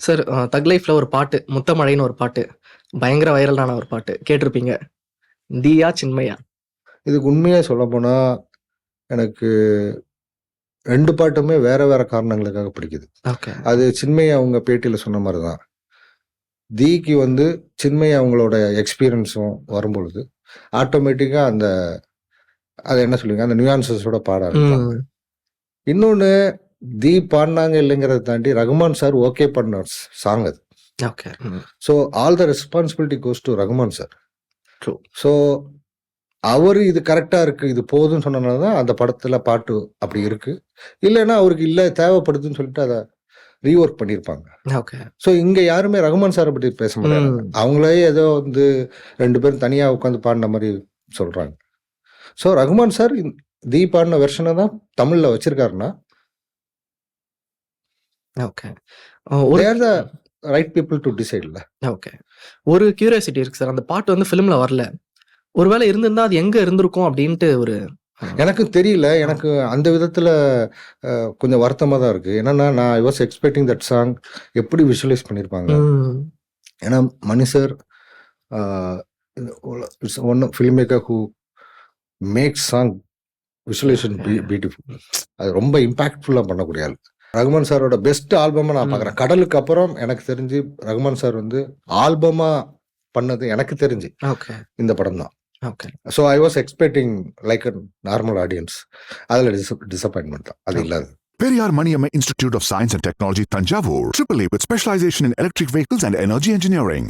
Sir தக் லைஃப்ல ஒரு பாட்டு, முத்தமழைன்னு ஒரு பாட்டு. பயங்கர வைரலான ஒரு பாட்டு. கேட்டிருப்பீங்க. தீயா சின்மயா. இதுக்கு உண்மையா சொல்லப்போனா, எனக்கு 2 பாட்டுமே வேற வேற காரணங்களுக்காக பிடிக்குது. ஓகே. அது சின்மயா அவங்க பேட்டியில சொன்ன மாரி தான். தீக்கு வந்து சின்மயா அவங்களோட எக்ஸ்பீரியன்ஸும் வரும்பொழுது, ஆட்டோமேட்டிக்கா அது என்ன சொல்லுவீங்க, அந்த நியூயான்சஸோட பாட ஆரம்பிப்பாங்க. ம். இன்னொன்னு தீ பாடுனாங்க இல்லைங்கிறத தாண்டி ரகுமான் சார் ஓகே பண்ண சாங் அது. ஓகே. ம். So all the responsibility goes to Rahman sir. True. So அவரு இது கரெக்டா இருக்கு, இது போதும்னு சொன்னனால தான் அந்த படத்துல பாட்டு அப்படி இருக்கு. இல்லைன்னா அவருக்கு இல்ல தேவைப்படுதுன்னு சொல்லிட்டு அதை ரீஒர்க் பண்ணியிருப்பாங்க. ஓகே. ஸோ இங்க யாருமே ரகுமான் சாரை பற்றி பேச முடியாது. ம். அவங்களே ஏதோ வந்து 2 பேரும் தனியா உட்காந்து பாடின மாதிரி சொல்றாங்க. ஸோ ரகுமான் சார் தீ பாடின வெர்ஷனை தான் தமிழ்ல வச்சிருக்காருன்னா, ஓகே. ஒரு they are the right people to decide இல்ல. ஓகே. ஒரு கியூரியாசிட்டி இருக்கு சார். அந்த பாட்டு வந்து ஃபிலிம்ல வரல. ஒருவேளை இருந்திருந்தா அது எங்க இருந்திருக்கும் அப்படின்ட்டு ஒரு எனக்கு தெரியல. எனக்கு அந்த விதத்துல கொஞ்சம் வருத்தமா தான் இருக்கு. என்னன்னா நான் I was expecting that song எப்படி விஷுவலைஸ் பண்ணியிருப்பாங்க. ம். ஏன்னா Mani sir it's one film maker who makes song visualisation beautiful. அது ரொம்ப இம்பாக்ட்ஃபுல்லாக பண்ணக்கூடிய ஆள். ரகுமான் சாரோட பெஸ்ட் ஆல்பமாக நான் பார்க்குறேன். கடலுக்கு அப்புறம் எனக்கு தெரிஞ்சு ரகுமான் சார் வந்து ஆல்பமாக பண்ணது எனக்கு தெரிஞ்சு ஓகே. இந்த படம் தான். Okay. So I was expecting like a normal audience. அதில் டிசப்பாயின்மெண்ட் தான், அது இல்லாது. Periyar Maniamma Institute of Science and Technology, Tanjavur, AAA with specialization in electric vehicles and energy engineering.